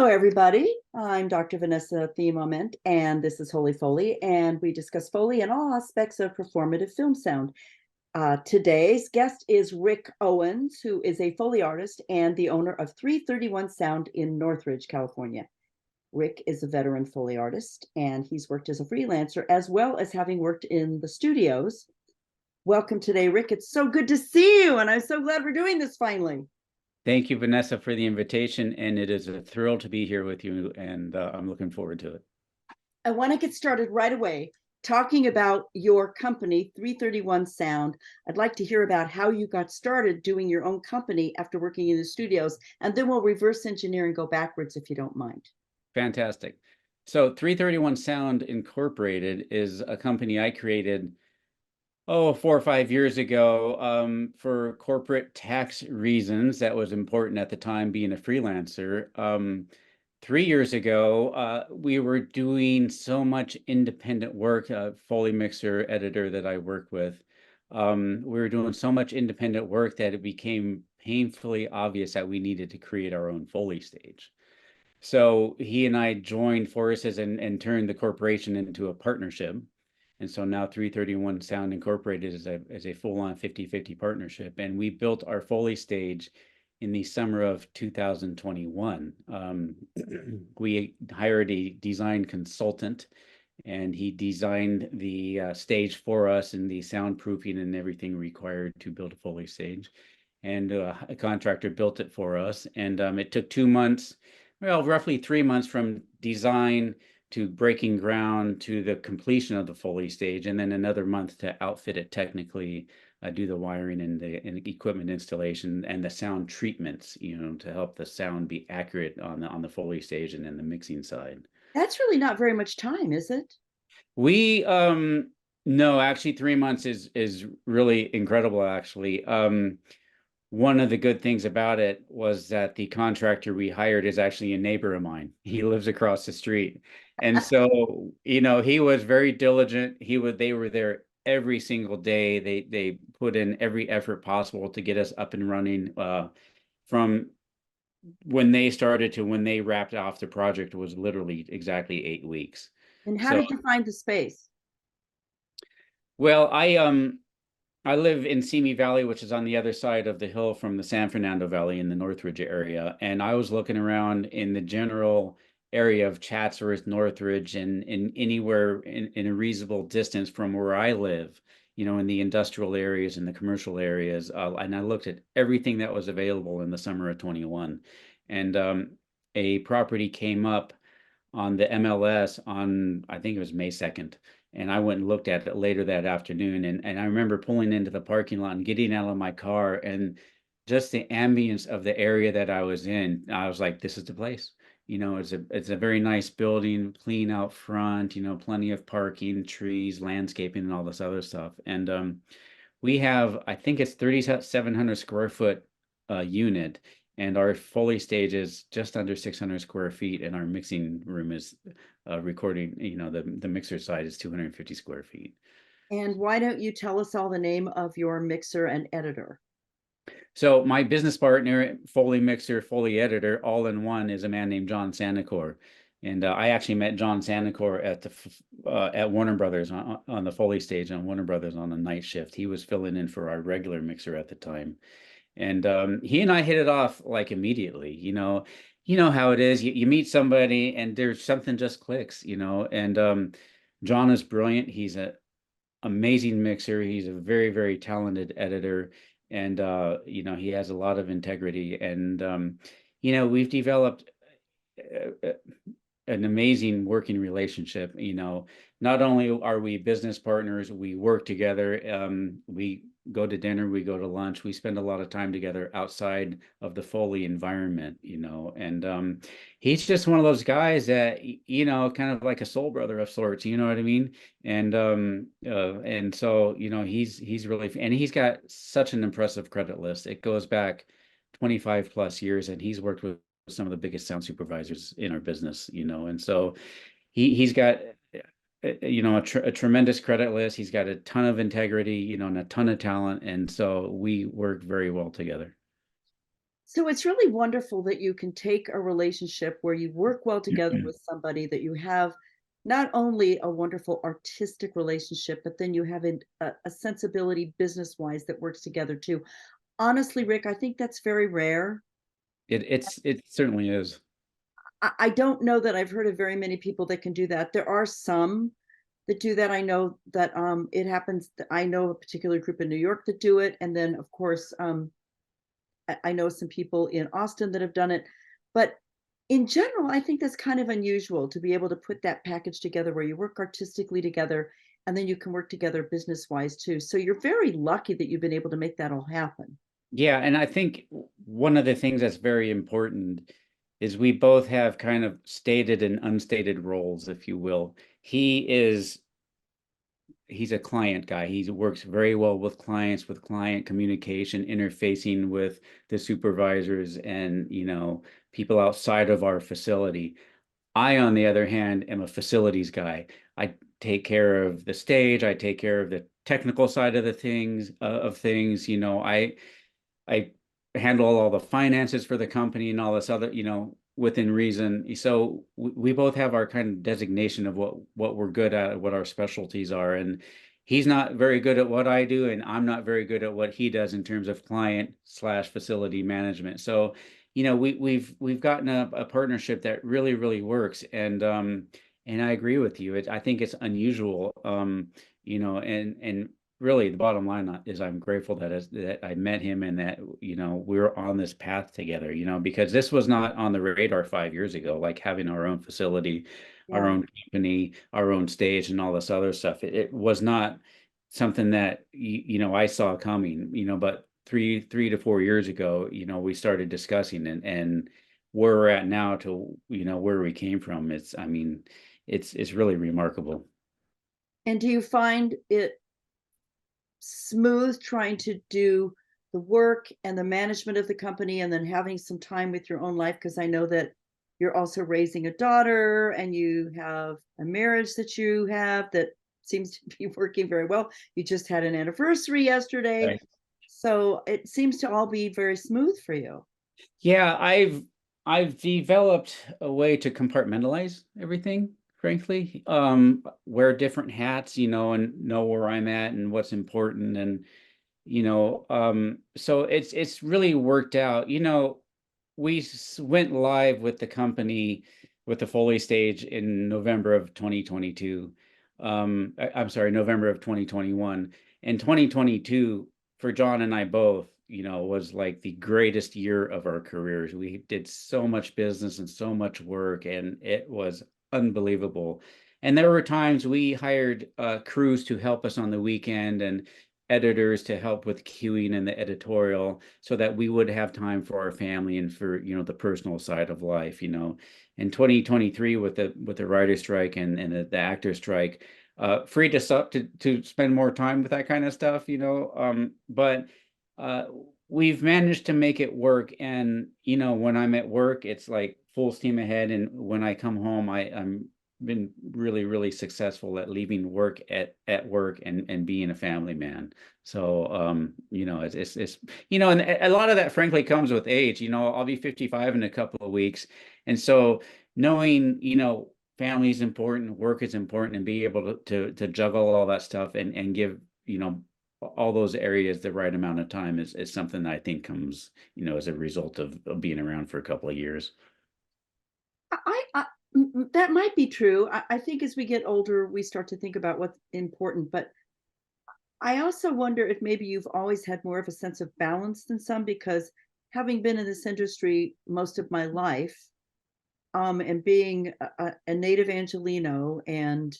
Hello, everybody. I'm Dr. Vanessa Theme Ament, and this is Holy Foley, and we discuss Foley and all aspects of performative film sound. Today's guest is Rick Owens, who is a Foley artist and the owner of 331 Sound in Northridge, California. Rick is a veteran Foley artist, and he's worked as a freelancer as well as having worked in the studios. Welcome today, Rick. It's so good to see you, and I'm so glad we're doing this finally. Thank you, Vanessa, for the invitation, and it is a thrill to be here with you, and I'm looking forward to it. I want to get started right away talking about your company, 331 Sound. I'd like to hear about how you got started doing your own company after working in the studios, and then we'll reverse engineer and go backwards if you don't mind. Fantastic. So 331 Sound Incorporated is a company I created 4 or 5 years ago for corporate tax reasons. That was important at the time, being a freelancer. 3 years ago, we were doing so much independent work, Foley mixer editor that I work with. We were doing so much independent work that it became painfully obvious that we needed to create our own Foley stage. So he and I joined forces and turned the corporation into a partnership. And so now 331 Sound Incorporated is a full-on 50-50 partnership. And we built our Foley stage in the summer of 2021. We hired a design consultant, and he designed the stage for us and the soundproofing and everything required to build a Foley stage. And a contractor built it for us. And it took 2 months, well, roughly 3 months from design to breaking ground to the completion of the Foley stage, and then another month to outfit it technically, do the wiring and the equipment installation and the sound treatments, to help the sound be accurate on the Foley stage and then the mixing side. That's really not very much time, is it? We no, actually 3 months is really incredible, actually. One of the good things about it was that the contractor we hired is actually a neighbor of mine. He lives across the street. And so, he was very diligent. They were there every single day. They put in every effort possible to get us up and running. From when they started to when they wrapped off the project was literally exactly 8 weeks. And how So, did you find the space? well, I live in Simi Valley, which is on the other side of the hill from the San Fernando Valley in the Northridge area. And I was looking around in the general area of Chatsworth, Northridge, and anywhere in a reasonable distance from where I live, in the industrial areas and the commercial areas. And I looked at everything that was available in the summer of 21. And a property came up on the MLS on, I think it was May 2nd. And I went and looked at it later that afternoon. And I remember pulling into the parking lot and getting out of my car, and just the ambience of the area that I was in, I was like, this is the place. It's a very nice building, clean out front, plenty of parking, trees, landscaping, and all this other stuff. And we have, I think it's 3,700 square foot unit. And our Foley stage is just under 600 square feet, and our mixing room is recording, the mixer side is 250 square feet. And why don't you tell us all the name of your mixer and editor? So my business partner, Foley mixer, Foley editor, all in one, is a man named John Sanacor. And I actually met John Sanacor at Warner Brothers on the Foley stage on Warner Brothers on a night shift. He was filling in for our regular mixer at the time. And he and I hit it off like immediately. You know how it is. You meet somebody and there's something just clicks, And John is brilliant. He's an amazing mixer. He's a very, very talented editor. And he has a lot of integrity. And we've developed an amazing working relationship. Not only are we business partners, we work together. We go to dinner, we go to lunch, we spend a lot of time together outside of the Foley environment, and he's just one of those guys that, kind of like a soul brother of sorts, you know what I mean? And so, he's really, and he's got such an impressive credit list. It goes back 25 plus years, and he's worked with some of the biggest sound supervisors in our business, and so he's got a tremendous credit list. He's got a ton of integrity, and a ton of talent. And so we work very well together. So it's really wonderful that you can take a relationship where you work well together with somebody, that you have not only a wonderful artistic relationship, but then you have a sensibility business wise that works together too. Honestly, Rick, I think that's very rare. It certainly is. I don't know that I've heard of very many people that can do that. There are some that do that. I know that it happens. I know a particular group in New York that do it, and then of course I know some people in Austin that have done it. But in general, I think that's kind of unusual to be able to put that package together where you work artistically together and then you can work together business wise too. So you're very lucky that you've been able to make that all happen. Yeah, and I think one of the things that's very important is we both have kind of stated and unstated roles, if you will. He's a client guy. He works very well with clients, with client communication, interfacing with the supervisors and, people outside of our facility. I, on the other hand, am a facilities guy. I take care of the stage. I take care of the technical side of the things. I handle all the finances for the company and all this other, within reason. So we both have our kind of designation of what we're good at, what our specialties are. And he's not very good at what I do, and I'm not very good at what he does in terms of client/facility management. So, we've gotten a partnership that really, really works. And I agree with you. I think it's unusual. And really the bottom line is I'm grateful that I met him and that, we're on this path together, because this was not on the radar 5 years ago, like having our own facility, our Yeah. own company, our own stage and all this other stuff. It was not something that, I saw coming, but three to 4 years ago, we started discussing and where we're at now to, where we came from. I mean, it's really remarkable. And do you find it smooth trying to do the work and the management of the company and then having some time with your own life? Because I know that you're also raising a daughter and you have a marriage that you have that seems to be working very well. You just had an anniversary yesterday. Right. So it seems to all be very smooth for you. Yeah, I've developed a way to compartmentalize everything, frankly. Wear different hats, and know where I'm at and what's important. And, so it's really worked out. We went live with the company with the Foley stage in November of 2022. I'm sorry, November of 2021. And 2022 for John and I both, was like the greatest year of our careers. We did so much business and so much work, and it was unbelievable. And there were times we hired crews to help us on the weekend and editors to help with queuing and the editorial so that we would have time for our family and for, the personal side of life. In 2023 with the writer strike and the actor strike, freed us up to spend more time with that kind of stuff, but uh, we've managed to make it work. And, when I'm at work, it's like full steam ahead. And when I come home, I'm been really, really successful at leaving work at work and being a family man. So, it's and a lot of that frankly comes with age. I'll be 55 in a couple of weeks. And so knowing, family is important, work is important, and be able to juggle all that stuff and give, all those areas the right amount of time is something that I think comes, as a result of being around for a couple of years. I that might be true. I think as we get older, we start to think about what's important. But I also wonder if maybe you've always had more of a sense of balance than some, because having been in this industry most of my life, and being a native Angelino and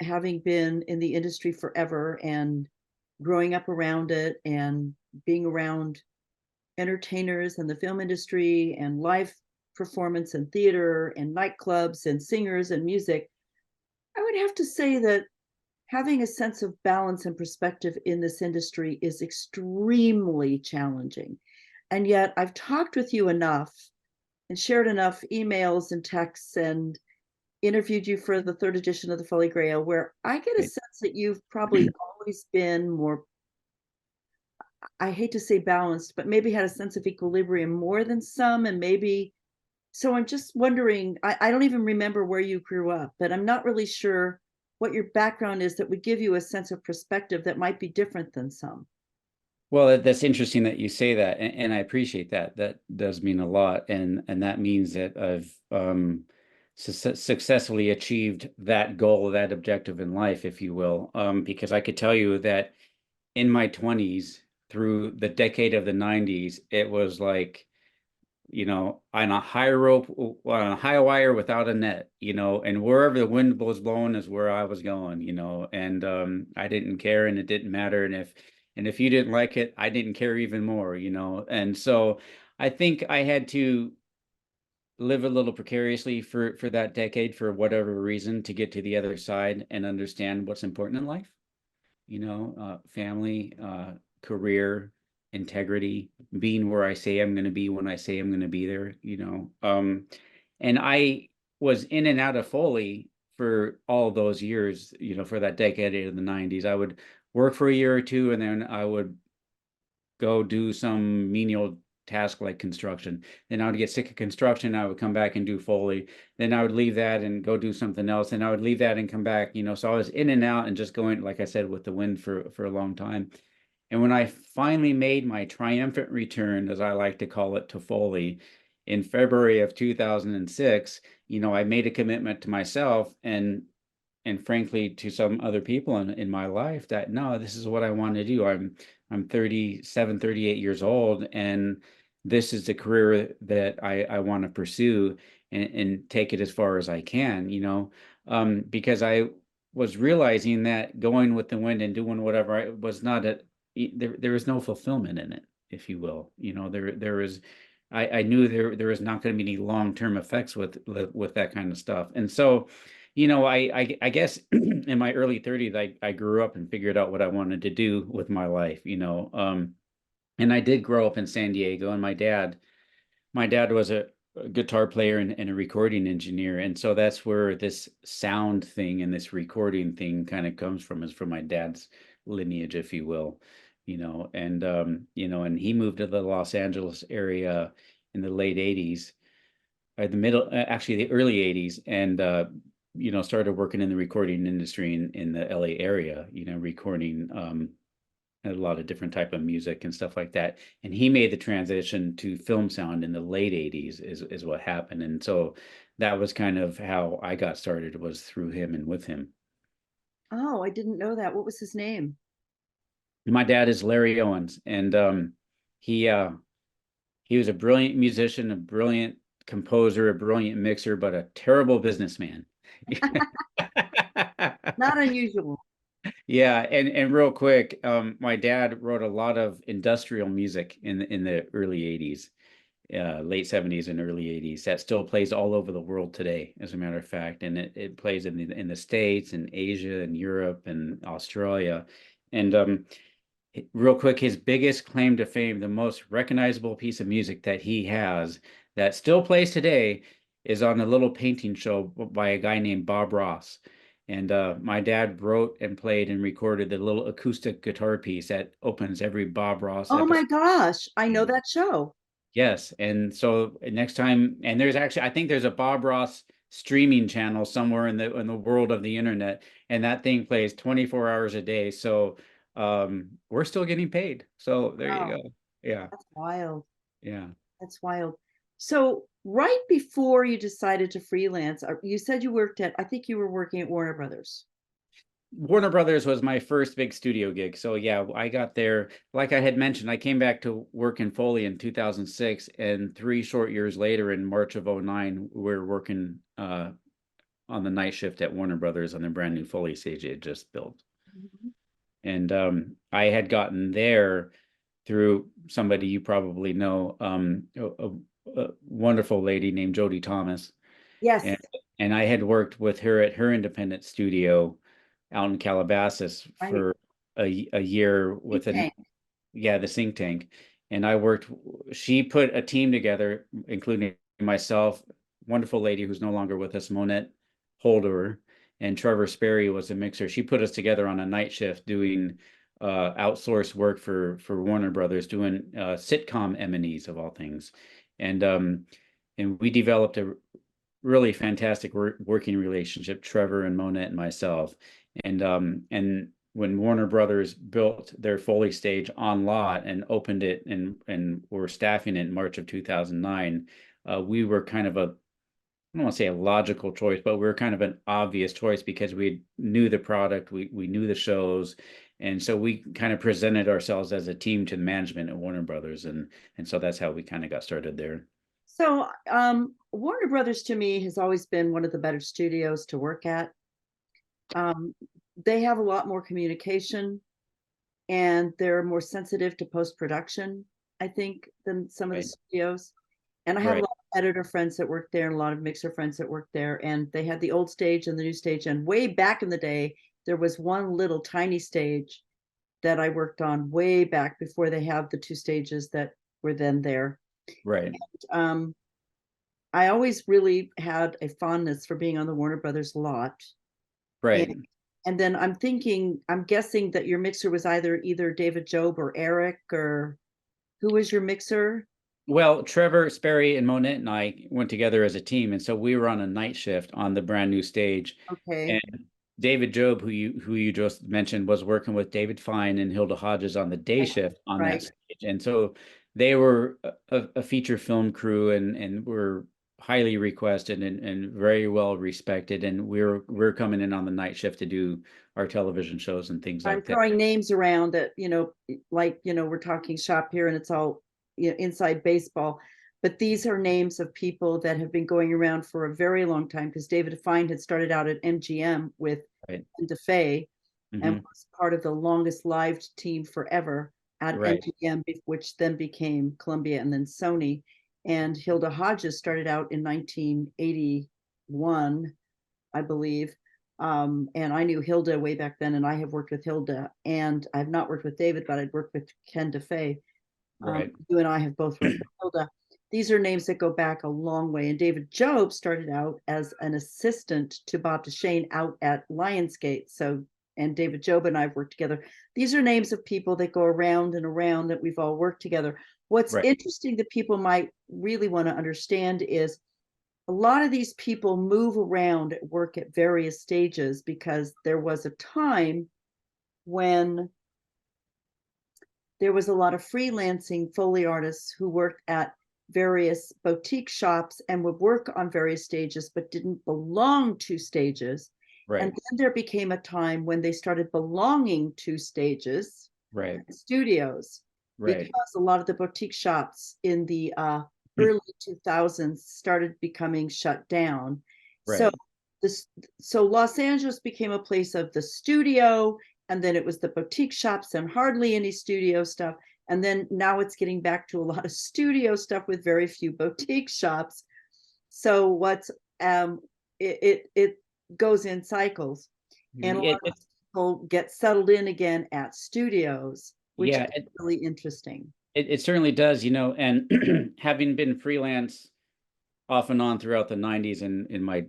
having been in the industry forever and growing up around it and being around entertainers and the film industry and live performance and theater and nightclubs and singers and music, I would have to say that having a sense of balance and perspective in this industry is extremely challenging. And yet I've talked with you enough and shared enough emails and texts and interviewed you for the third edition of the Foley Grail, where I get a sense that you've probably always been more I hate to say balanced, but maybe had a sense of equilibrium more than some, and maybe so I'm just wondering, I don't even remember where you grew up, but I'm not really sure what your background is that would give you a sense of perspective that might be different than some. Well, that's interesting that you say that, and I appreciate that. That does mean a lot, and that means that I've successfully achieved that goal, that objective in life, if you will. Because I could tell you that in my 20s, through the decade of the 90s, it was like, on a high rope, on a high wire without a net, and wherever the wind was blowing is where I was going, and I didn't care and it didn't matter. And if you didn't like it, I didn't care even more, And so I think I had to live a little precariously for that decade for whatever reason to get to the other side and understand what's important in life, family, career, integrity, being where I say I'm going to be when I say I'm going to be there, and I was in and out of Foley for all those years, for that decade of the 90s. I would work for a year or two, and then I would go do some menial task like construction. Then I would get sick of construction. I would come back and do Foley. Then I would leave that and go do something else. And I would leave that and come back, So I was in and out and just going, like I said, with the wind for a long time. And when I finally made my triumphant return, as I like to call it, to Foley in February of 2006, I made a commitment to myself and frankly to some other people in my life that no, this is what I want to do. I'm 37, 38 years old, and this is the career that I want to pursue and take it as far as I can, because I was realizing that going with the wind and doing whatever I was not there was no fulfillment in it, if you will. There was I knew there was not going to be any long-term effects with that kind of stuff. And so I guess in my early 30s, I grew up and figured out what I wanted to do with my life, and I did grow up in San Diego, and my dad was a guitar player and a recording engineer. And so that's where this sound thing and this recording thing kind of comes from, is from my dad's lineage, if you will, and he moved to the Los Angeles area in the late 80s, or actually the early 80s, and started working in the recording industry in the LA area, recording a lot of different type of music and stuff like that. And he made the transition to film sound in the late 80s is what happened. And so that was kind of how I got started, was through him and with him. Oh, I didn't know that. What was his name? My dad is Larry Owens, and he uh, he was a brilliant musician, a brilliant composer, a brilliant mixer, but a terrible businessman. Not unusual. Yeah, and real quick, my dad wrote a lot of industrial music in the early 80s, late 70s and early 80s that still plays all over the world today, as a matter of fact. And it plays in the States and Asia and Europe and Australia. And real quick, his biggest claim to fame, the most recognizable piece of music that he has that still plays today, is on a little painting show by a guy named Bob Ross. And my dad wrote and played and recorded the little acoustic guitar piece that opens every Bob Ross Oh my episode. gosh, I know that show. Yes. And so next time, and there's actually, I think there's a Bob Ross streaming channel somewhere in the world of the internet, and that thing plays 24 hours a day. So we're still getting paid. So there you Wow, go. Yeah. that's wild. Yeah. That's wild. So right before you decided to freelance, you said you worked at, I think you were working at Warner Brothers. Warner Brothers was my first big studio gig. So yeah, I got there, like I had mentioned, I came back to work in Foley in 2006, and 3 short years later, in March of '09, we were working on the night shift at Warner Brothers on the brand new Foley stage they had just built. Mhm. And I had gotten there through somebody you probably know, a wonderful lady named Jody Thomas. And Yes, and I had worked with her at her independent studio out in Calabasas right. for a year Think with an tank. yeah, the Sink Tank. And she put a team together, including myself, wonderful lady who's no longer with us, Monette Holder, and Trevor Sperry was a mixer. She put us together on a night shift doing outsource work for Warner Brothers, doing sitcom M&Es of all things, and we developed a really fantastic working relationship, Trevor and Monette and myself, and when Warner Brothers built their Foley stage on lot and opened it and were staffing it in March of 2009, we were kind of I don't want to say a logical choice, but we were kind of an obvious choice because we knew the product, we knew the shows, and so we kind of presented ourselves as a team to the management at Warner Brothers, and so that's how we kind of got started there. So Warner Brothers to me has always been one of the better studios to work at. They have a lot more communication, and they're more sensitive to post-production, I think, than some of the Right. studios. And I have a Right. lot of editor friends that work there and a lot of mixer friends that work there. And they had the old stage and the new stage. And way back in the day, there was one little tiny stage that I worked on way back before they have the two stages that were then there. Right. Um, I always really had a fondness for being on the Warner Brothers lot. Right. And then I'm guessing that your mixer was either David Job or Eric, or who was your mixer? Well, Trevor Sperry and Monette and I went together as a team, and so we were on a night shift on the brand new stage. Okay. And David Job, who you just mentioned, was working with David Fine and Hilda Hodges on the day shift on that Right. stage, and so they were a feature film crew and were highly requested and very well respected. And we're coming in on the night shift to do our television shows and things I'm like that. throwing names around that, like, we're talking shop here and it's all, inside baseball. But these are names of people that have been going around for a very long time, because David Fine had started out at MGM with Right. DeFay and Hmm. was part of the longest lived team forever at Right. MGM, which then became Columbia and then Sony. And Hilda Hodges started out in 1981, I believe. And I knew Hilda way back then, and I have worked with Hilda, and I've not worked with David, but I'd worked with Ken DeFay. Right. You and I have both worked with Hilda. These are names that go back a long way. And David Job started out as an assistant to Bob DeShane out at Lionsgate. So, and David Job and I've worked together. These are names of people that go around and around that we've all worked together. What's Right. interesting that people might really want to understand is a lot of these people move around at work at various stages, because there was a time when there was a lot of freelancing Foley artists who worked at various boutique shops and would work on various stages but didn't belong to stages. And Right. then there became a time when they started belonging to stages, Right. studios, because Right. a lot of the boutique shops in the early 2000s started becoming shut down. So Right. so Los Angeles became a place of the studio, and then it was the boutique shops and hardly any studio stuff. And then now it's getting back to a lot of studio stuff with very few boutique shops. So what's it goes in cycles, and a lot It, of it, people get settled in again at studios, which yeah, is really interesting. it certainly does, and having been freelance off and on throughout the 90s and in my,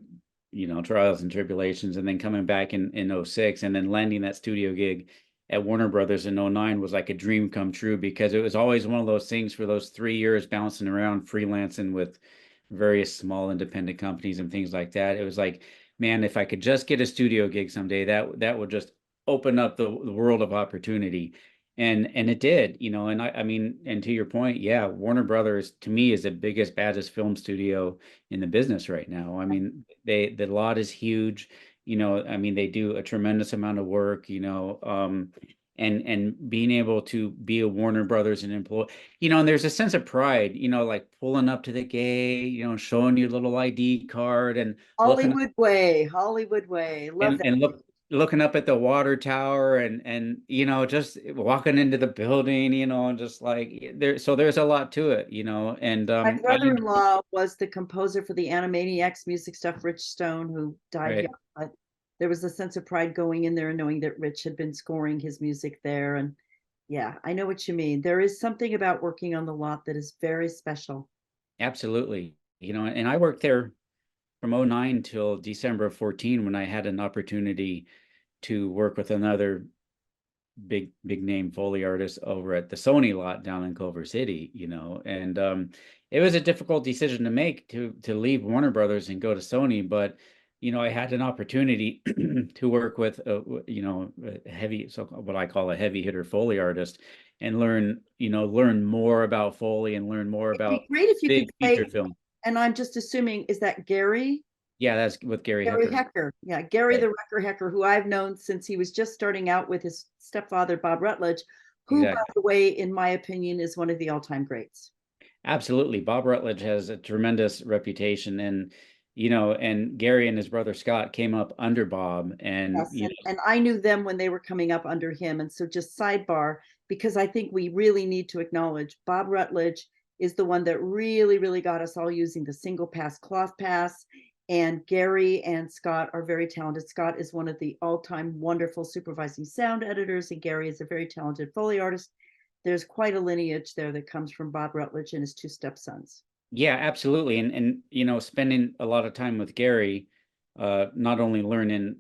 trials and tribulations, and then coming back in 06 and then landing that studio gig at Warner Brothers in 09 was like a dream come true, because it was always one of those things for those 3 years bouncing around freelancing with various small independent companies and things like that. It was like, man, if I could just get a studio gig someday, that would just open up the world of opportunity. And it did, and I mean, and to your point, yeah, Warner Brothers to me is the biggest, baddest film studio in the business right now. I mean, the lot is huge, I mean, they do a tremendous amount of work, and being able to be a Warner Brothers and employee, and there's a sense of pride, like pulling up to the gate, showing your little ID card and looking Hollywood way. Love and that. looking up at the water tower and just walking into the building, and just like there's a lot to it, and My I brother-in-law was the composer for the Animaniacs music stuff, Rich Stone, who died right. young. But there was a sense of pride going in there and knowing that Rich had been scoring his music there. And yeah, I know what you mean. There is something about working on the lot that is very special. Absolutely, and I worked there from 09 till December of 14 when I had an opportunity to work with another big name Foley artist over at the Sony lot down in Culver City, and it was a difficult decision to make to leave Warner Brothers and go to Sony, but I had an opportunity to work with a heavy, so what I call a heavy hitter Foley artist, and learn more about Foley and learn more It'd be about great if you could big say, feature film. and I'm just assuming, is that Gary? Yeah, that's with Gary Gary Hecker. Hecker. Yeah, Gary Right. the Wrecker Hecker, who I've known since he was just starting out with his stepfather, Bob Rutledge, who, by Exactly. the way, in my opinion, is one of the all-time greats. Absolutely. Bob Rutledge has a tremendous reputation, and Gary and his brother Scott came up under Bob, and Yes, and I knew them when they were coming up under him. And so just sidebar, because I think we really need to acknowledge Bob Rutledge is the one that really, really got us all using the single pass cloth pass. And Gary and Scott are very talented. Scott is one of the all-time wonderful supervising sound editors, and Gary is a very talented Foley artist. There's quite a lineage there that comes from Bob Rutledge and his two stepsons. Yeah, absolutely. And spending a lot of time with Gary, not only learning,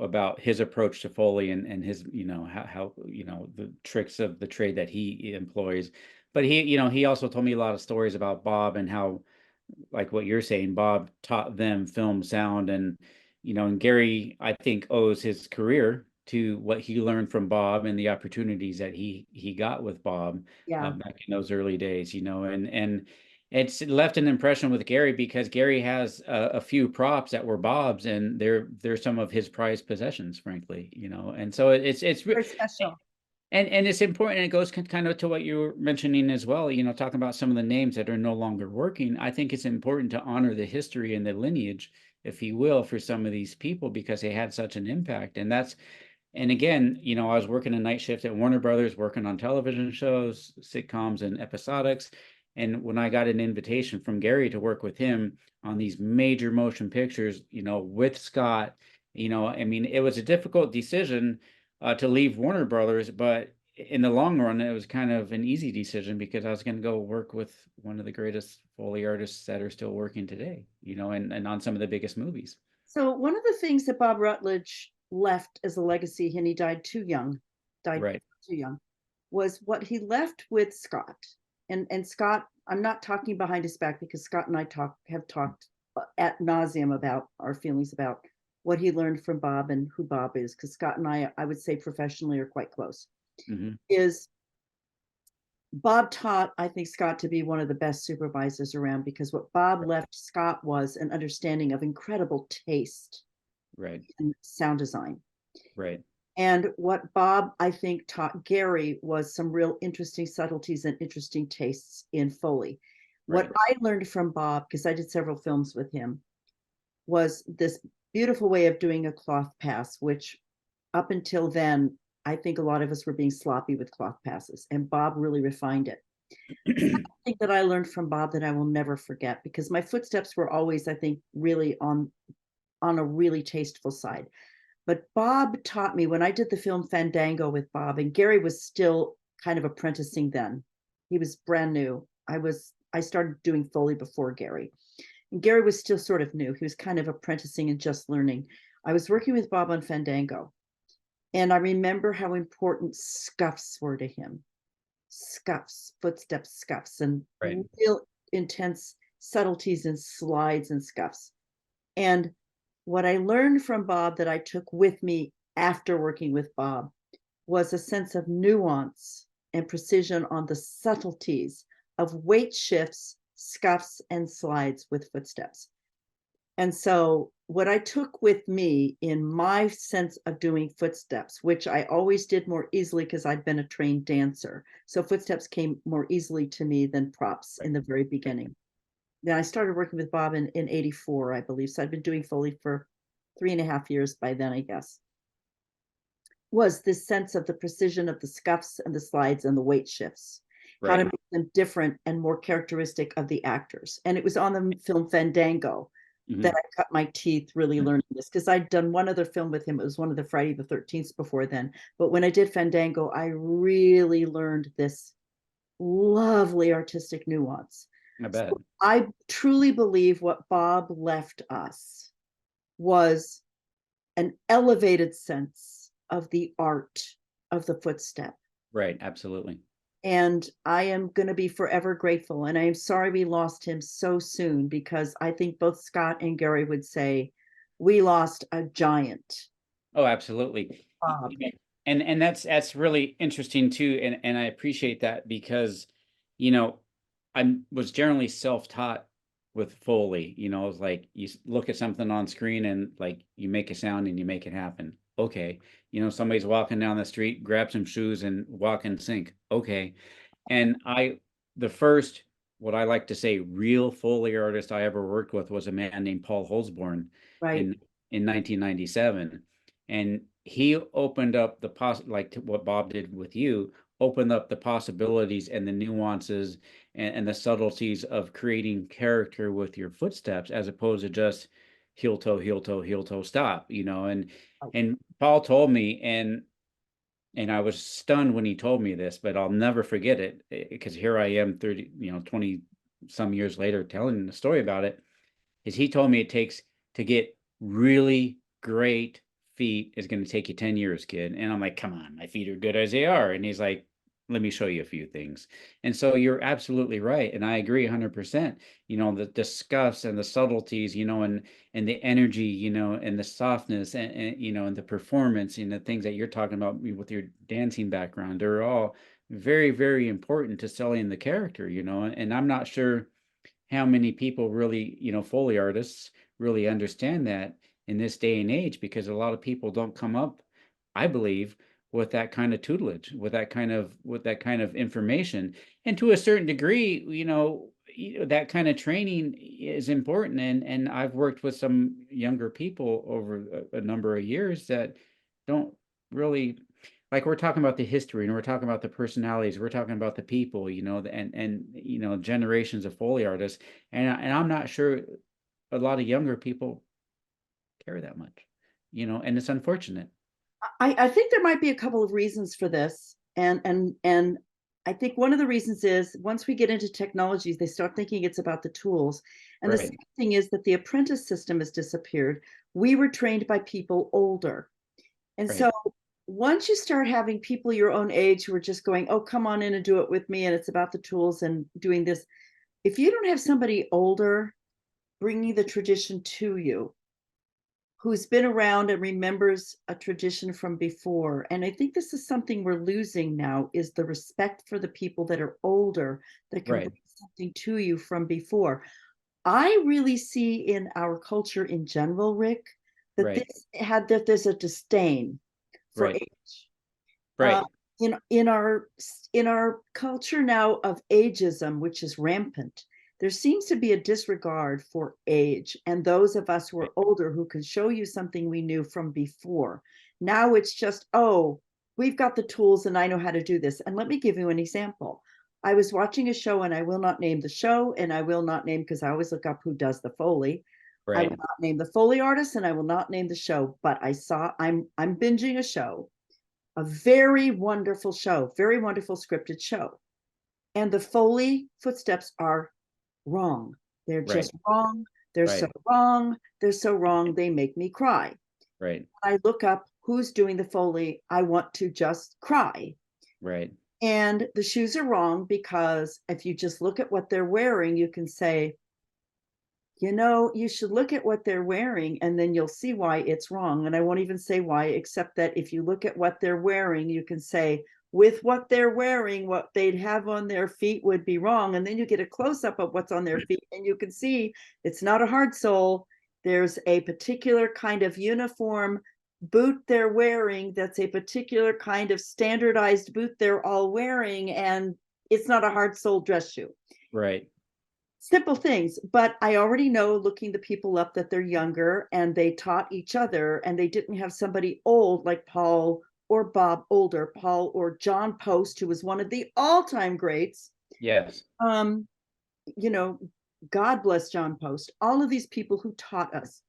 about his approach to Foley and his, how the tricks of the trade that he employs, but he also told me a lot of stories about Bob and how, like what you're saying, Bob taught them film sound, and Gary, I think, owes his career to what he learned from Bob and the opportunities that he got with Bob Yeah. back in those early days, and it's left an impression with Gary because Gary has a few props that were Bob's, and they're some of his prized possessions, frankly, and so it's Very special. and it's important. And it goes kind of to what you were mentioning as well, talking about some of the names that are no longer working. I think it's important to honor the history and the lineage, if you will, for some of these people because they had such an impact. And again, I was working a night shift at Warner Brothers, working on television shows, sitcoms, and episodics. And when I got an invitation from Gary to work with him on these major motion pictures, with Scott, I mean, it was a difficult decision to leave Warner Brothers, but in the long run, it was kind of an easy decision because I was going to go work with one of the greatest Foley artists that are still working today, and on some of the biggest movies. So one of the things that Bob Rutledge left as a legacy, and he died too young, Right. was what he left with Scott. And Scott, I'm not talking behind his back because Scott and I have talked ad nauseum about our feelings about what he learned from Bob and who Bob is, because Scott and I would say professionally are quite close. Is Bob taught, I think, Scott to be one of the best supervisors around because what Bob left Scott was an understanding of incredible taste Right. in sound design. Right. And what Bob, I think, taught Gary was some real interesting subtleties and interesting tastes in Foley. What I learned from Bob, because I did several films with him, was this beautiful way of doing a cloth pass, which up until then, I think a lot of us were being sloppy with cloth passes, and Bob really refined it. The thing that I learned from Bob that I will never forget, because my footsteps were always, I think, really on a really tasteful side. But Bob taught me when I did the film Fandango with Bob, and Gary was still kind of apprenticing then. He was brand new. I started doing Foley before Gary. And Gary was still sort of new. He was kind of apprenticing and just learning. I was working with Bob on Fandango. And I remember how important scuffs were to him. Scuffs, footsteps, scuffs, and real intense subtleties and slides and scuffs. And what I learned from Bob that I took with me after working with Bob was a sense of nuance and precision on the subtleties of weight shifts, scuffs, and slides with footsteps. And so what I took with me in my sense of doing footsteps, which I always did more easily because I'd been a trained dancer. So footsteps came more easily to me than props in the very beginning. Then I started working with Bob in 84, I believe. So I'd been doing Foley for 3.5 years by then, I guess. Was this sense of the precision of the scuffs and the slides and the weight shifts, how to make them different and more characteristic of the actors. And it was on the film Fandango that I cut my teeth really learning this, because I'd done one other film with him. It was one of the Friday the 13th before then. But when I did Fandango, I really learned this lovely artistic nuance. I bet. So I truly believe what Bob left us was an elevated sense of the art of the footstep. Right. Absolutely. And I am going to be forever grateful. And I am sorry we lost him so soon, because I think both Scott and Gary would say we lost a giant. Oh, absolutely. Bob. And that's really interesting too. And I appreciate that because, you know, I was generally self-taught with Foley. You know, it's like you look at something on screen and like you make a sound and you make it happen. Okay. You know, somebody's walking down the street, grab some shoes and walk in sync. Okay. And the first, what I like to say, real Foley artist I ever worked with was a man named Paul Holzborn Right. in 1997. And he opened up like what Bob did with you, opened up the possibilities and the nuances and the subtleties of creating character with your footsteps, as opposed to just heel toe, heel toe, heel toe, stop, you know. And Paul told me, and I was stunned when he told me this, but I'll never forget it, because here I am 30, 20 some years later telling the story about it. Is he told me it takes to get really great feet is going to take you 10 years, kid. And I'm like, come on, my feet are good as they are. And he's like, let me show you a few things. And so you're absolutely right. And I agree 100%, the scuffs and the subtleties, and the energy, and the softness and the performance and the things that you're talking about with your dancing background are all very, very important to selling the character, and I'm not sure how many people really, Foley artists really understand that in this day and age, because a lot of people don't come up, I believe, with that kind of tutelage, with that kind of information. And to a certain degree, that kind of training is important. And I've worked with some younger people over a number of years that don't really, like, we're talking about the history and we're talking about the personalities, we're talking about the people, and generations of Foley artists. And I'm not sure a lot of younger people care that much, and it's unfortunate. I think there might be a couple of reasons for this. And I think one of the reasons is once we get into technologies, they start thinking it's about the tools. And the Right. second thing is that the apprentice system has disappeared. We were trained by people older. And Right. so once you start having people your own age who are just going, oh, come on in and do it with me, and it's about the tools and doing this, if you don't have somebody older bringing the tradition to you, who's been around and remembers a tradition from before. And I think this is something we're losing now, is the respect for the people that are older that can Right. bring something to you from before. I really see in our culture in general, Rick, that Right. there's a disdain for Right. age. Uh, Right. in our culture now of ageism, which is rampant, there seems to be a disregard for age and those of us who Right. are older who can show you something we knew from before. Now it's just, oh, we've got the tools and I know how to do this. And let me give you an example. I was watching a show, and I will not name the show, and I will not name, because I always look up who does the Foley. I will Right. not name the Foley artist, and I will not name the show, but I'm binging a show, a very wonderful show, very wonderful scripted show. And the Foley footsteps are wrong. They're Right. just wrong. They're so Right. wrong. They're so wrong. They make me cry. Right. I look up who's doing the Foley. I want to just cry. Right. And the shoes are wrong, because if you just look at what they're wearing, you can say, you should look at what they're wearing and then you'll see why it's wrong. And I won't even say why, except that if you look at what they're wearing, you can say, with what they're wearing, what they'd have on their feet would be wrong. And then you get a close up of what's on their feet and you can see it's not a hard sole. There's a particular kind of uniform boot they're wearing that's a particular kind of standardized boot they're all wearing. And it's not a hard sole dress shoe. Right. Simple things, but I already know, looking the people up, that they're younger and they taught each other, and they didn't have somebody old like Paul or Bob, older Paul or John Post, who was one of the all-time greats. Yes. um you know God bless John Post, all of these people who taught us.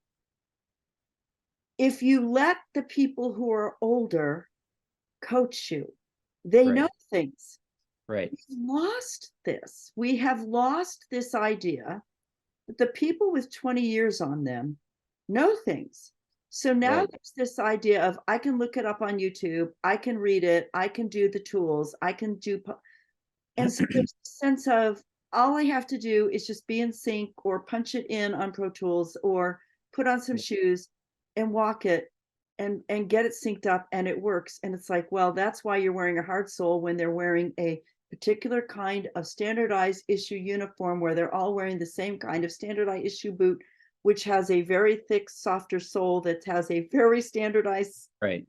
If you let the people who are older coach you, they know Right. things. Right. We have lost this idea that the people with 20 years on them know things. So now Right. there's this idea of I can look it up on YouTube, I can read it, I can do the tools, I can do, and so there's a sense of all I have to do is just be in sync or punch it in on Pro Tools or put on some shoes and walk it and get it synced up and it works. And it's like, well, that's why you're wearing a hard sole when they're wearing a particular kind of standardized issue uniform where they're all wearing the same kind of standardized issue boot, which has a very thick, softer sole that has a very standardized, Right.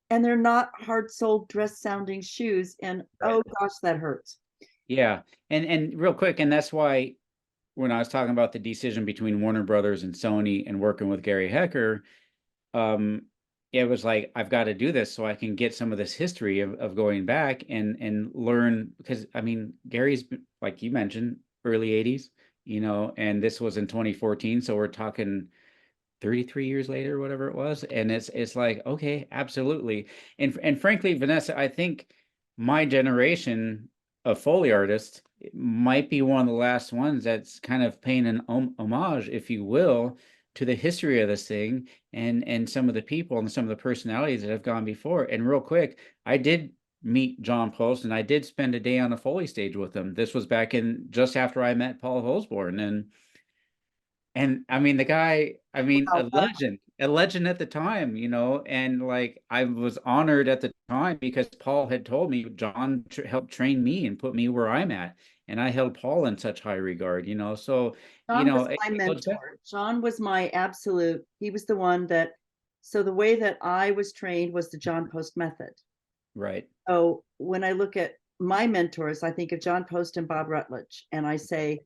and they're not hard soled dress sounding shoes. And Right. oh gosh, that hurts. Yeah. And real quick, and that's why when I was talking about the decision between Warner Brothers and Sony and working with Gary Hecker, um, it was like, I've got to do this so I can get some of this history of going back and learn, because I mean, Gary's, like you mentioned, early 80s, and this was in 2014. So we're talking 33 years later, whatever it was. And it's like, okay, absolutely. And frankly, Vanessa, I think my generation of Foley artists might be one of the last ones that's kind of paying an homage, if you will, to the history of this thing and some of the people and some of the personalities that have gone before. And real quick, I did meet John Post and I did spend a day on a Foley stage with him. This was back in just after I met Paul Holsborn. And I mean, the guy, I mean, Wow. a legend at the time, and like I was honored at the time because Paul had told me John helped train me and put me where I'm at. And I held Paul in such high regard, so, John was my it goes back. mentor. John was my absolute, he was the one that, so the way that I was trained was the John Post method. Right, So when I look at my mentors, I think of John Post and Bob Rutledge, and I say,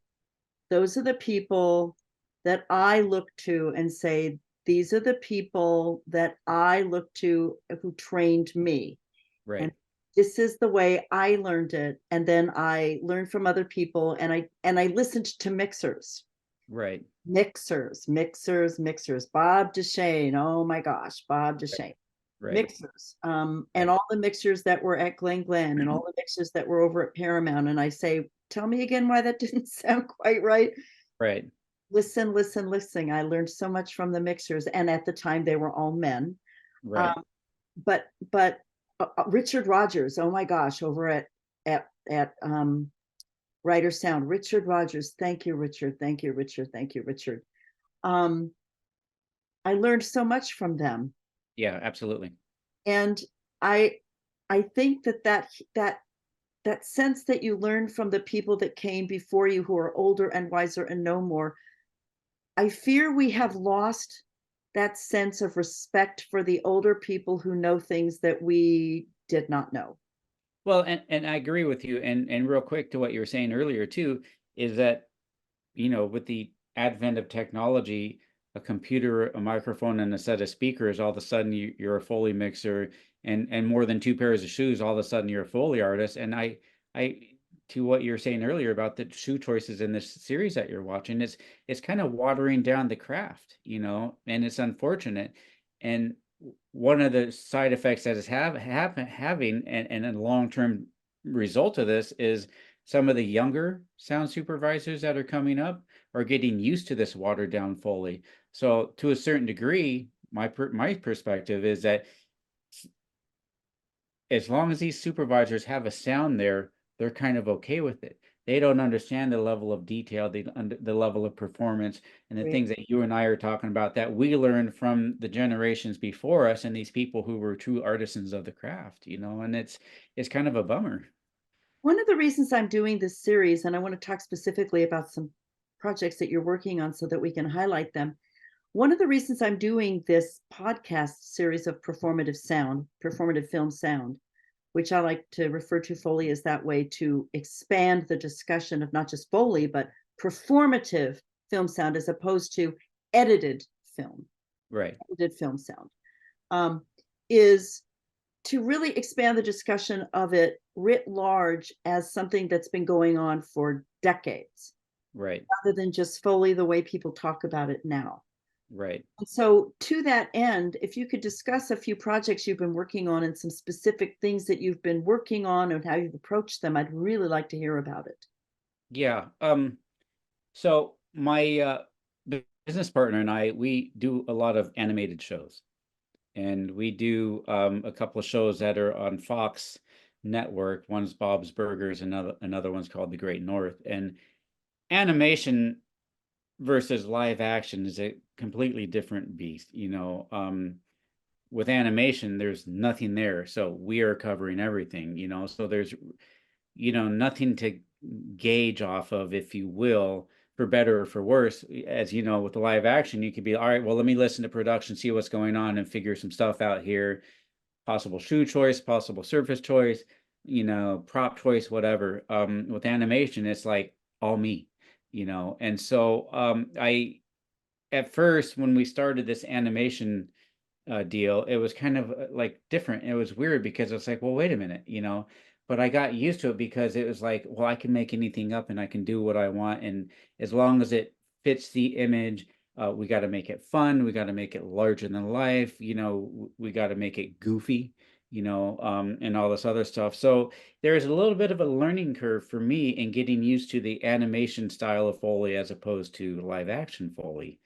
those are the people that I look to and say, these are the people that I look to who trained me. And right, this is the way I learned it. And then I learned from other people and I listened to mixers. right, Mixers. Bob Deshane. Oh my gosh, Bob right, Deshane. right, Mixers. And right, all the mixers that were at Glen and all the mixers that were over at Paramount. And I say, tell me again why that didn't sound quite right. right, Listen. I learned so much from the mixers. And at the time they were all men. right. Um, but Richard Rogers, oh my gosh, over at Writer Sound, Richard Rogers, thank you, Richard. Um, I learned so much from them, Yeah, absolutely. and I I think that sense that you learn from the people that came before you who are older and wiser and know more. I fear we have lost that sense of respect for the older people who know things that we did not know. Well, and I agree with you. And real quick to what you were saying earlier too, is that with the advent of technology, a computer, a microphone, and a set of speakers, all of a sudden you're a Foley mixer, and more than two pairs of shoes, all of a sudden you're a Foley artist. And I, to what you were saying earlier about the shoe choices in this series that you're watching, it's kind of watering down the craft, and it's unfortunate. And one of the side effects that is having and a long-term result of this is some of the younger sound supervisors that are coming up are getting used to this watered down Foley. So to a certain degree, my perspective is that as long as these supervisors have a sound there, they're kind of okay with it. They don't understand the level of detail, the level of performance, and the things that you and I are talking about that we learned from the generations before us and these people who were true artisans of the craft, and it's kind of a bummer. One of the reasons I'm doing this series, and I want to talk specifically about some projects that you're working on so that we can highlight them. One of the reasons I'm doing this podcast series of performative film sound, which I like to refer to Foley as that way to expand the discussion of not just Foley, but performative film sound as opposed to edited film, Right. edited film sound, is to really expand the discussion of it writ large as something that's been going on for decades, Right. rather than just Foley the way people talk about it now. Right. And so to that end, if you could discuss a few projects you've been working on and some specific things that you've been working on and how you've approached them, I'd really like to hear about it. Yeah. So my business partner and I, we do a lot of animated shows. And we do a couple of shows that are on Fox Network. One's Bob's Burgers, another one's called The Great North. And animation versus live action is a completely different beast. With animation, there's nothing there, so we are covering everything. So there's nothing to gauge off of, if you will, for better or for worse. As you know, with the live action, you could be, all right, well, let me listen to production, see what's going on, and figure some stuff out here. Possible shoe choice, possible surface choice, prop choice, whatever. With animation, it's like all me, And so I, at first, when we started this animation deal, it was kind of like different. It was weird because it's like, well, wait a minute, but I got used to it because it was like, well, I can make anything up and I can do what I want. And as long as it fits the image, we got to make it fun. We got to make it larger than life. We got to make it goofy, and all this other stuff. So there's a little bit of a learning curve for me in getting used to the animation style of Foley as opposed to live action Foley.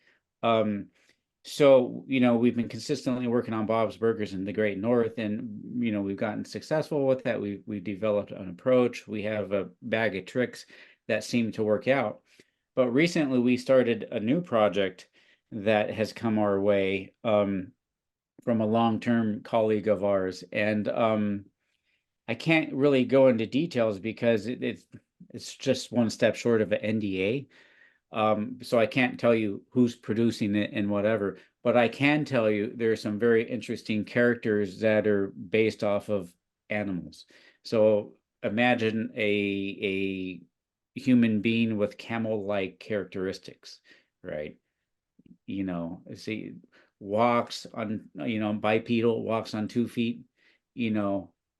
So, we've been consistently working on Bob's Burgers in the Great North, and we've gotten successful with that. We've developed an approach. We have a bag of tricks that seem to work out. But recently, we started a new project that has come our way from a long-term colleague of ours, and I can't really go into details because it's just one step short of an NDA. So I can't tell you who's producing it and whatever, but I can tell you there are some very interesting characters that are based off of animals. So imagine a human being with camel-like characteristics, right? See, walks on, bipedal, walks on 2 feet,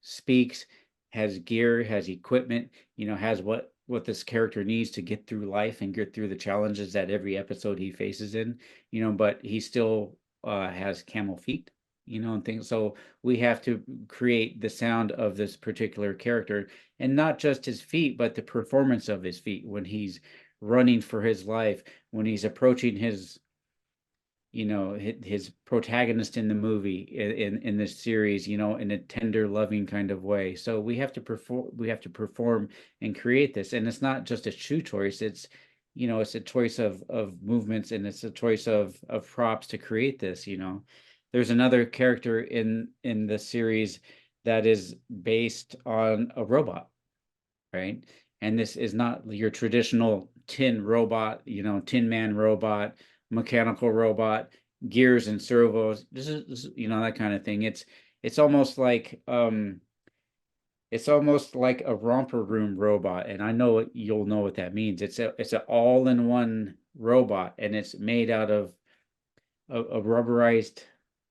speaks, has gear, has equipment, has what this character needs to get through life and get through the challenges that every episode he faces in, but he still has camel feet, and things. So we have to create the sound of this particular character, and not just his feet, but the performance of his feet when he's running for his life, when he's approaching his his protagonist in the movie, in this series, in a tender, loving kind of way. So we have to perform and create this. And it's not just a shoe choice, it's it's a choice of movements, and it's a choice of props to create this. There's another character in the series that is based on a robot, right? And this is not your traditional tin robot, tin man robot, mechanical robot, gears and servos. This is, that kind of thing. It's almost like a romper room robot, and I know you'll know what that means. It's an all-in-one robot, and it's made out of a rubberized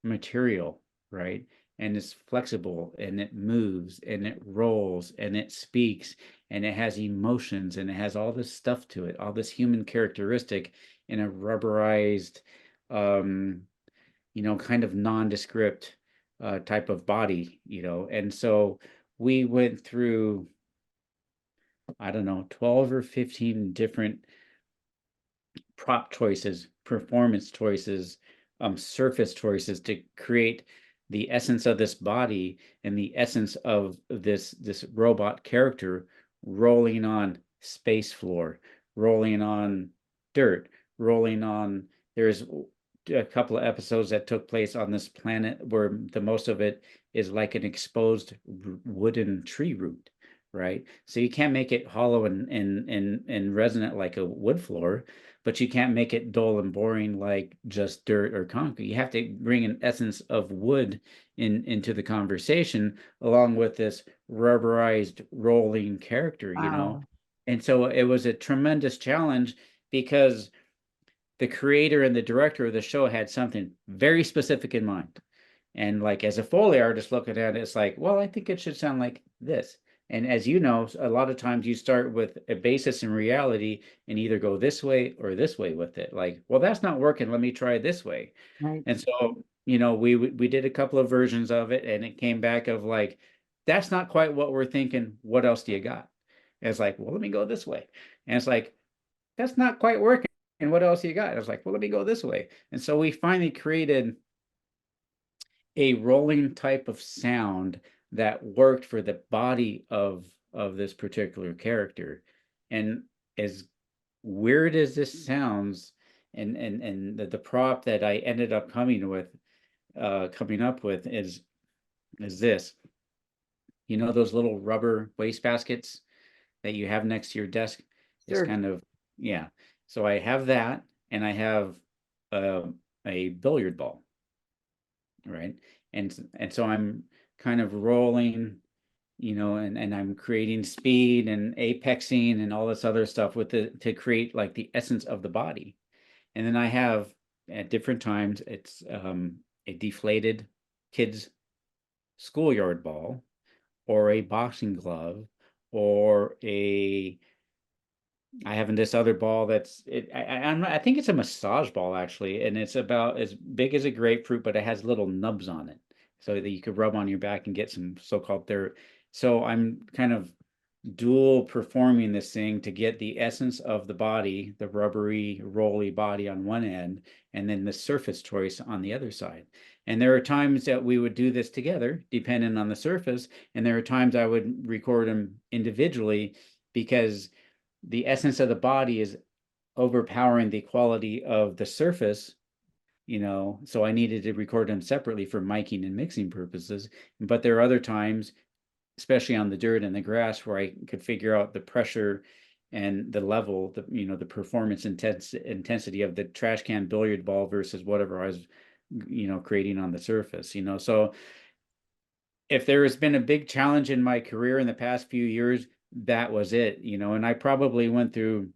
material, right? And it's flexible, and it moves, and it rolls, and it speaks, and it has emotions, and it has all this stuff to it, all this human characteristic in a rubberized, kind of nondescript type of body, And so we went through, I don't know, 12 or 15 different prop choices, performance choices, surface choices to create the essence of this body and the essence of this robot character rolling on space floor, rolling on dirt, rolling on. There's a couple of episodes that took place on this planet where the most of it is like an exposed wooden tree root, right? So you can't make it hollow and resonant like a wood floor, but you can't make it dull and boring like just dirt or concrete. You have to bring an essence of wood into the conversation, along with this rubberized rolling character, Wow. And so it was a tremendous challenge because the creator and the director of the show had something very specific in mind. And like as a Foley artist looking at it, it's like, well, I think it should sound like this. And as you know, a lot of times you start with a basis in reality and either go this way or this way with it. Like, well, that's not working. Let me try it this way. Right. And so, we did a couple of versions of it, and it came back of like, that's not quite what we're thinking. What else do you got? And it's like, well, let me go this way. And it's like, that's not quite working. And what else you got? I was like, well, let me go this way. And so we finally created a rolling type of sound that worked for the body of this particular character. And as weird as this sounds, and the prop that I ended up coming up with is this. You know those little rubber waste baskets that you have next to your desk? It's Sure. kind of, yeah. So I have that, and I have a billiard ball, right? And so I'm kind of rolling, and I'm creating speed and apexing and all this other stuff to create like the essence of the body. And then I have at different times, it's a deflated kid's schoolyard ball, or a boxing glove, or I have this other ball that's I think it's a massage ball actually, and it's about as big as a grapefruit, but it has little nubs on it so that you could rub on your back and get some so-called therapy. So I'm kind of dual performing this thing to get the essence of the body, the rubbery, rolly body on one end, and then the surface choice on the other side. And there are times that we would do this together, depending on the surface, and there are times I would record them individually because the essence of the body is overpowering the quality of the surface, so I needed to record them separately for miking and mixing purposes. But there are other times, especially on the dirt and the grass, where I could figure out the pressure and the level, the performance intensity of the trash can billiard ball versus whatever I was, creating on the surface, So if there has been a big challenge in my career in the past few years, that was it, and I probably went through,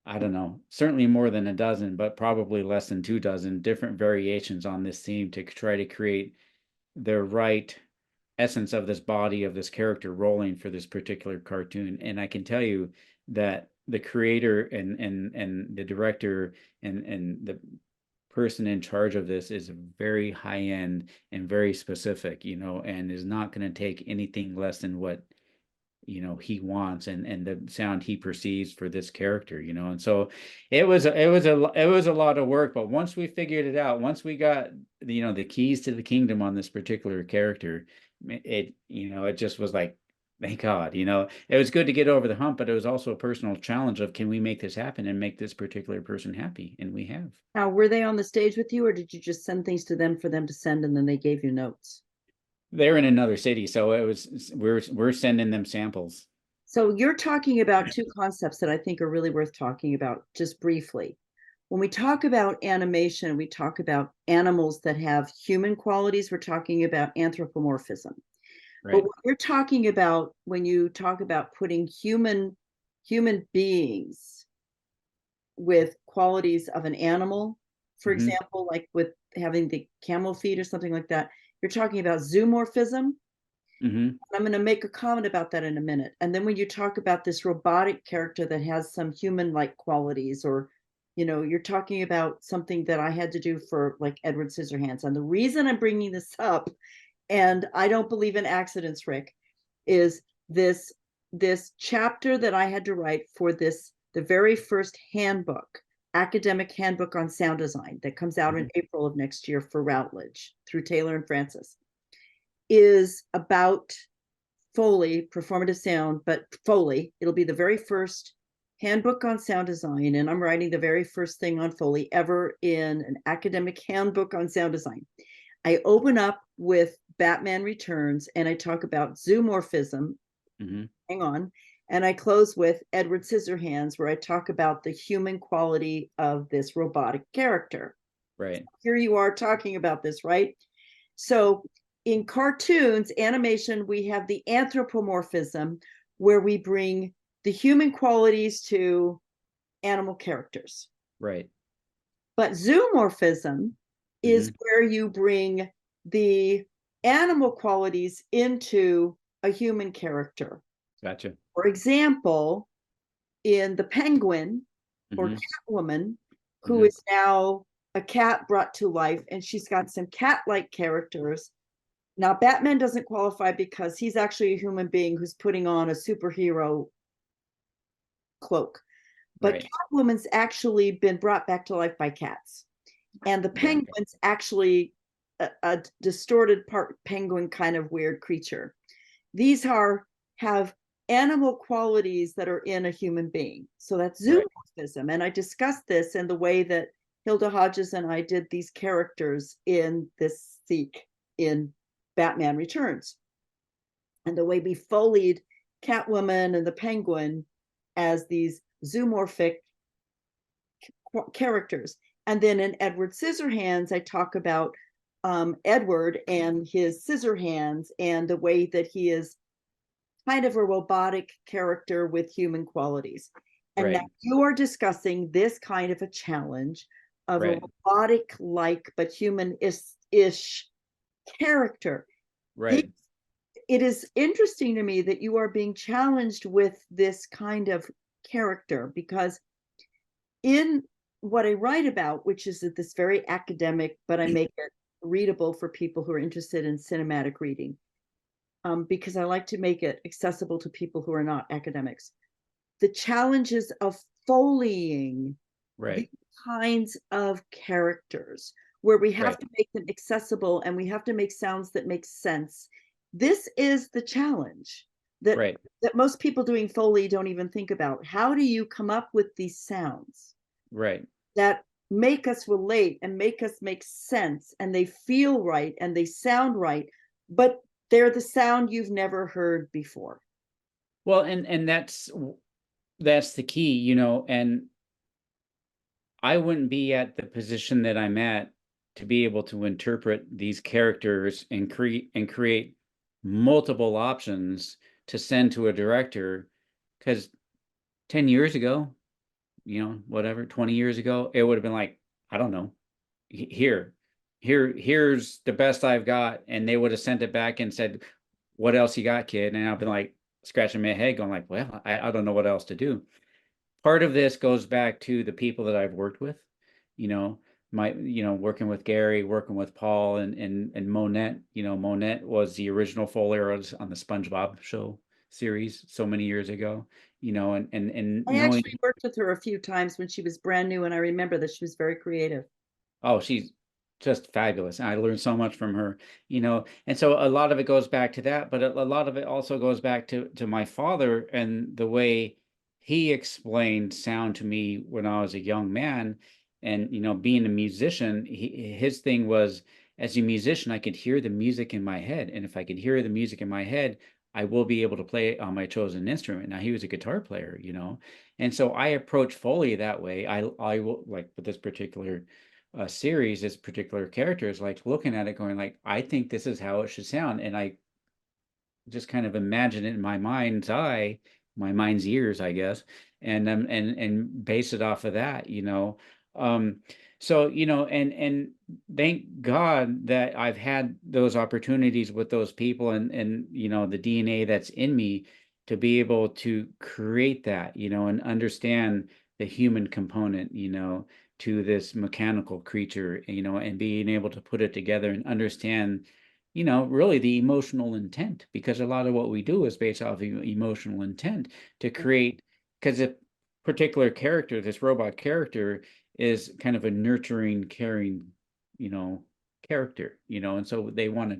I don't know, certainly more than a dozen, but probably less than 2 dozen different variations on this theme to try to create the right essence of this body of this character rolling for this particular cartoon. And I can tell you that the creator and the director and the person in charge of this is very high end and very specific, and is not going to take anything less than what he wants and the sound he perceives for this character, and so it was a lot of work. But once we figured it out, once we got the keys to the kingdom on this particular character, it just was like, thank God. It was good to get over the hump, but it was also a personal challenge of, can we make this happen and make this particular person happy? And we have. Now, were they on the stage with you, or did you just send things to them for them to send, and then they gave you notes? They're in another city, so we're sending them samples. So you're talking about two concepts that I think are really worth talking about just briefly. When we talk about animation, we talk about animals that have human qualities. We're talking about anthropomorphism. Right. But what you're talking about when you talk about putting human beings with qualities of an animal, for example, like with having the camel feet or something like that, you're talking about zoomorphism. I'm going to make a comment about that in a minute. And then when you talk about this robotic character that has some human-like qualities, or, you're talking about something that I had to do for like Edward Scissorhands. And the reason I'm bringing this up, and I don't believe in accidents, Rick, is this chapter that I had to write for the very first handbook, academic handbook on sound design, that comes out in April of next year for Rutledge through Taylor and Francis, is about Foley, performative sound, but Foley. It'll be the very first handbook on sound design, and I'm writing the very first thing on Foley ever in an academic handbook on sound design. I open up with Batman Returns, and I talk about zoomorphism. Hang on. And I close with Edward Scissorhands, where I talk about the human quality of this robotic character. Right. So here you are talking about this, right? So in cartoons, animation, we have the anthropomorphism, where we bring the human qualities to animal characters. Right. But zoomorphism is where you bring the animal qualities into a human character. Gotcha. For example, in the Penguin, or Catwoman, who is now a cat brought to life, and she's got some cat-like characters. Now, Batman doesn't qualify because he's actually a human being who's putting on a superhero cloak. but Right. Catwoman's actually been brought back to life by cats. And the Gotcha. penguin's actually a distorted part penguin kind of weird creature. These have animal qualities that are in a human being. So that's Right. zoomorphism. And I discussed this in the way that Hilda Hodges and I did these characters in this Seek in Batman Returns. And the way we folied Catwoman and the Penguin as these zoomorphic characters. And then in Edward Scissorhands, I talk about Edward and his scissor hands and the way that he is kind of a robotic character with human qualities. And now Right. you are discussing this kind of a challenge of a Right. robotic like but human-ish character. Right. It is interesting to me that you are being challenged with this kind of character because in what I write about, which is this very academic, but I make it readable for people who are interested in cinematic reading, because I like to make it accessible to people who are not academics. The challenges of foleying these Right. kinds of characters, where we have Right. to make them accessible and we have to make sounds that make sense. This is the challenge that Right. that most people doing foley don't even think about. How do you come up with these sounds Right. that make us relate and make us make sense and they feel right and they sound right, but they're the sound you've never heard before? Well, and that's the key, and I wouldn't be at the position that I'm at to be able to interpret these characters and create multiple options to send to a director, because 10 years ago, whatever, 20 years ago, it would have been like, I don't know, here, here's the best I've got. And they would have sent it back and said, what else you got, kid? And I've been like scratching my head going like, well, I don't know what else to do. Part of this goes back to the people that I've worked with, you know, working with Gary, working with Paul and Monette. Monette was the original Foley Artist on the SpongeBob show series so many years ago, and I knowing, actually worked with her a few times when she was brand new, and I remember that she was very creative. oh, she's just fabulous. I learned so much from her, and so a lot of it goes back to that, but a lot of it also goes back to my father and the way he explained sound to me when I was a young man. And, being a musician, his thing was, as a musician, I could hear the music in my head. And if I could hear the music in my head, I will be able to play on my chosen instrument. Now, he was a guitar player, and so I approach Foley that way. I will, like with this particular series, this particular character is like looking at it going like, I think this is how it should sound. And I just kind of imagine it in my mind's eye, my mind's ears, I guess, and base it off of that, um so and thank God that I've had those opportunities with those people, and the DNA that's in me to be able to create that, and understand the human component, to this mechanical creature, and being able to put it together and understand, really the emotional intent, because a lot of what we do is based off of emotional intent to create, because a particular character, this robot character, is kind of a nurturing, caring, you know, character, and so they want to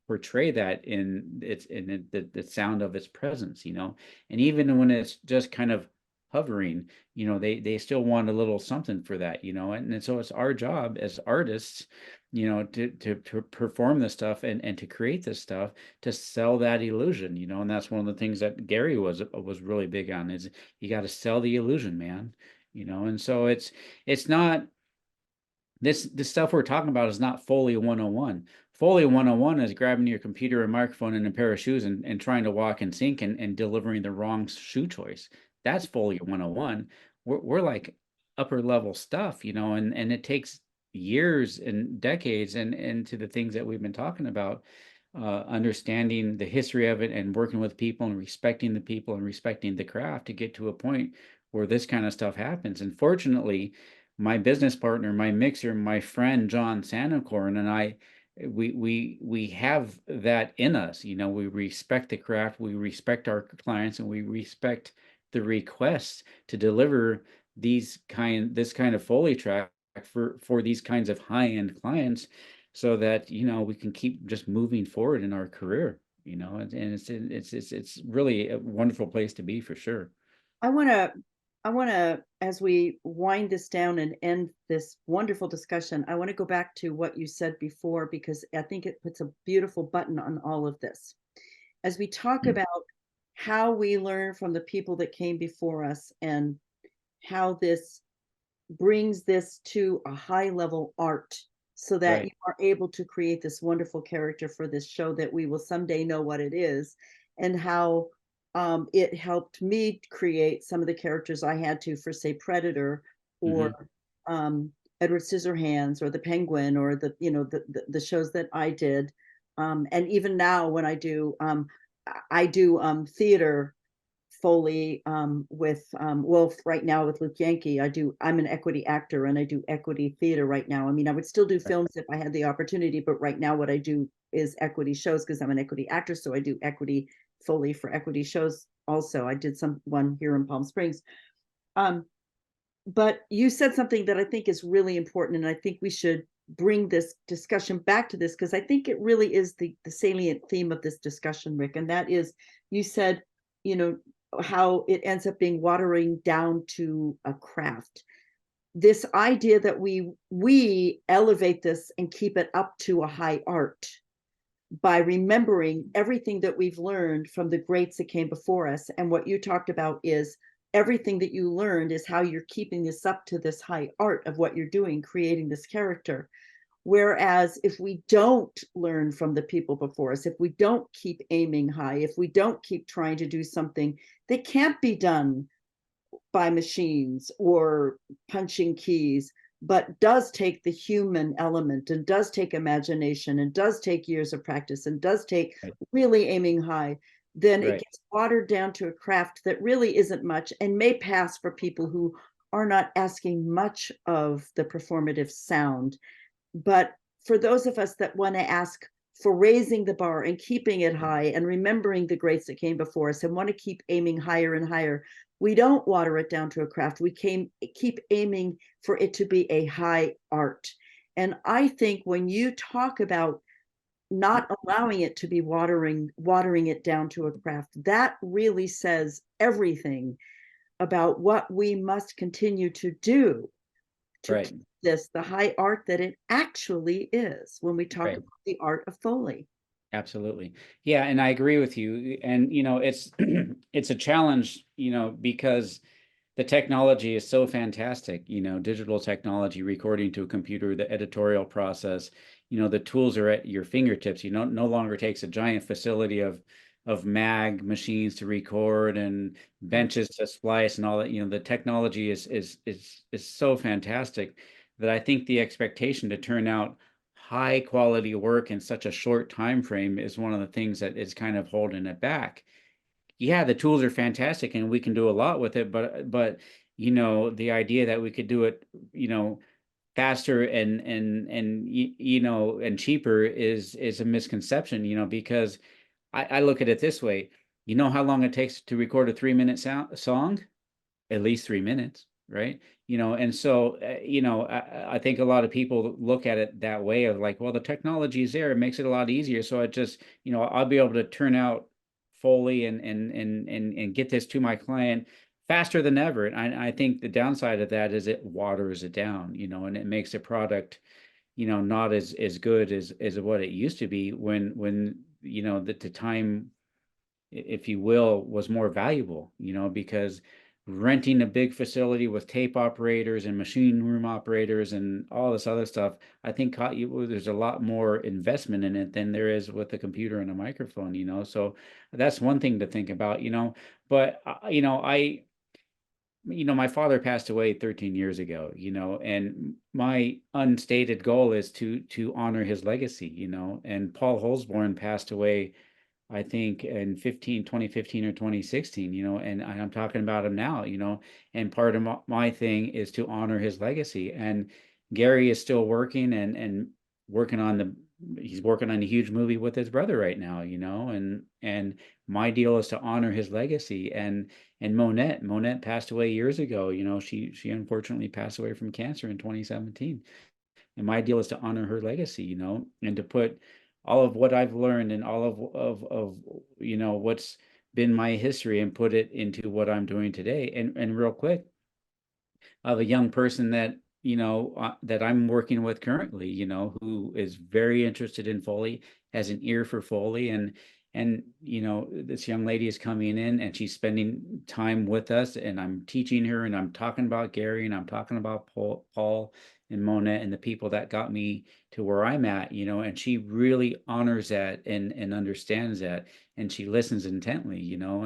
portray that the sound of its presence, and even when it's just kind of hovering, they still want a little something for that, and so it's our job as artists, to perform this stuff and to create this stuff to sell that illusion, and that's one of the things that Gary was really big on, is you got to sell the illusion, man, and so it's not this stuff we're talking about is not Foley 101. Foley 101 is grabbing your computer and microphone and a pair of shoes and trying to walk in sync and delivering the wrong shoe choice. That's Foley 101. We're like upper level stuff, and it takes years and decades and to the things that we've been talking about, understanding the history of it and working with people and respecting the people and respecting the craft to get to a point where this kind of stuff happens. And fortunately, my business partner, my mixer, my friend John Sanacorn, and I, we have that in us. We respect the craft, we respect our clients, and we respect the requests to deliver this kind of Foley track for these kinds of high-end clients, so that, we can keep just moving forward in our career, and it's really a wonderful place to be, for sure. I want to, as we wind this down and end this wonderful discussion, I want to go back to what you said before, because I think it puts a beautiful button on all of this. As we talk about how we learn from the people that came before us, and how this brings this to a high level art, so that you Right. are able to create this wonderful character for this show that we will someday know what it is, and how it helped me create some of the characters I had to for, say, Predator, or Hmm. um, Edward Scissorhands, or the Penguin, or the shows that I did. And even now when I do theater Foley, with right now with Luke Yankee. I'm an equity actor, and I do equity theater right now. I mean, I would still do films if I had the opportunity, but right now what I do is equity shows, because I'm an equity actor. So I do equity Foley for equity shows also. I did one here in Palm Springs. Um, but you said something that I think is really important, and I think we should bring this discussion back to this, because I think it really is the salient theme of this discussion, Rick. And that is, you said, you know, how it ends up being watering down to a craft. This idea that we elevate this and keep it up to a high art by remembering everything that we've learned from the greats that came before us. And what you talked about is everything that you learned is how you're keeping this up to this high art of what you're doing, creating this character. Whereas if we don't learn from the people before us, if we don't keep aiming high, if we don't keep trying to do something that can't be done by machines or punching keys, but does take the human element, and does take imagination, and does take years of practice, and does take Right. really aiming high, then it Right. gets watered down to a craft that really isn't much, and may pass for people who are not asking much of the performative sound. But for those of us that want to ask for raising the bar and keeping it high, and remembering the greats that came before us, and want to keep aiming higher and higher, we don't water it down to a craft. We keep aiming for it to be a high art. And I think when you talk about not allowing it to be watering it down to a craft, that really says everything about what we must continue to do to Right. keep this the high art that it actually is, when we talk Right. about the art of Foley. Absolutely. Yeah, and I agree with you. And it's it's a challenge, because the technology is so fantastic, digital technology, recording to a computer, the editorial process, the tools are at your fingertips. No longer takes a giant facility of mag machines to record and Right. benches to splice and all that. The technology is so fantastic that I think the expectation to turn out high quality work in such a short time frame is one of the things that is kind of holding it back. Yeah, the tools are fantastic and we can do a lot with it, but the idea that we could do it, faster and cheaper is a misconception, because I look at it this way. You know how long it takes to record a 3-minute song? At least 3 minutes, right? And so, I think a lot of people look at it that way, of like, well, the technology is there, it makes it a lot easier. So it just, I'll be able to turn out Foley and get this to my client faster than ever. And I think the downside of that is it waters it down, and it makes a product, not as good as what it used to be, when the time, if you will, was more valuable, because renting a big facility with tape operators and machine room operators and all this other stuff, I think there's a lot more investment in it than there is with a computer and a microphone, so that's one thing to think about, but my father passed away 13 years ago, and my unstated goal is to honor his legacy, and Paul Holsborn passed away, I think, in 2015 or 2016, and I'm talking about him now, and part of my thing is to honor his legacy. And Gary is still working and working on he's working on a huge movie with his brother right now, you know, and my deal is to honor his legacy. And Monette passed away years ago. You know, she unfortunately passed away from cancer in 2017. And my deal is to honor her legacy, you know, and to put all of what I've learned and all of you know what's been my history and put it into what I'm doing today. And real quick, of a young person that, you know, that I'm working with currently, you know, who is very interested in Foley, has an ear for Foley, and you know, this young lady is coming in and she's spending time with us, and I'm teaching her, and I'm talking about Gary, and I'm talking about Paul and Mona and the people that got me to where I'm at, you know, and she really honors that and understands that, and she listens intently, you know,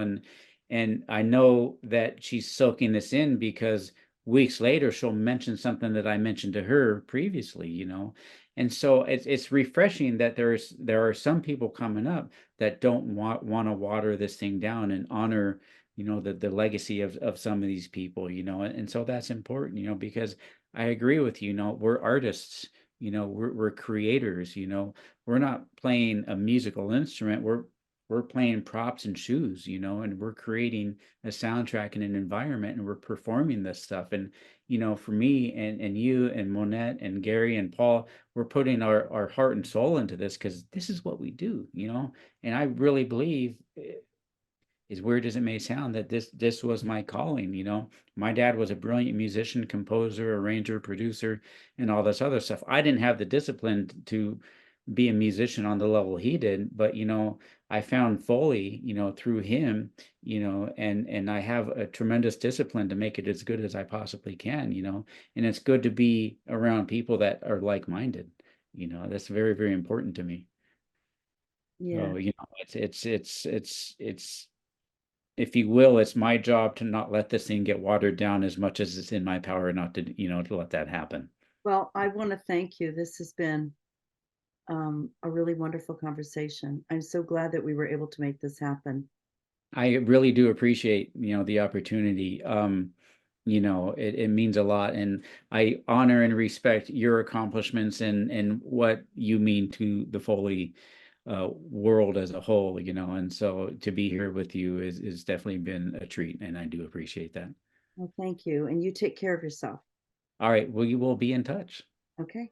and I know that she's soaking this in because weeks later she'll mention something that I mentioned to her previously, you know. And so it's refreshing that there are some people coming up that don't want to water this thing down and honor, you know, the legacy of some of these people, you know. And so that's important, you know, because I agree with you, you know, we're artists, you know, we're creators, you know, we're not playing a musical instrument, we're playing props and shoes, you know, and we're creating a soundtrack and an environment, and we're performing this stuff. And, you know, for me and you and Monette and Gary and Paul, we're putting our heart and soul into this because this is what we do, you know. And I really believe, as weird as it may sound, that this was my calling, you know. My dad was a brilliant musician, composer, arranger, producer, and all this other stuff. I didn't have the discipline to be a musician on the level he did, but you know, I found Foley, you know, through him, you know, and I have a tremendous discipline to make it as good as I possibly can, you know. And it's good to be around people that are like-minded, you know. That's very, very important to me. Yeah. So, you know, it's if you will, it's my job to not let this thing get watered down as much as it's in my power not to, you know, to let that happen. Well, I want to thank you. This has been a really wonderful conversation. I'm so glad that we were able to make this happen. I really do appreciate, you know, the opportunity. You know, it means a lot, and I honor and respect your accomplishments and what you mean to the Foley world as a whole, you know. And so to be here with you is definitely been a treat, and I do appreciate that. Well, thank you. And you take care of yourself. All right, we will be in touch. Okay.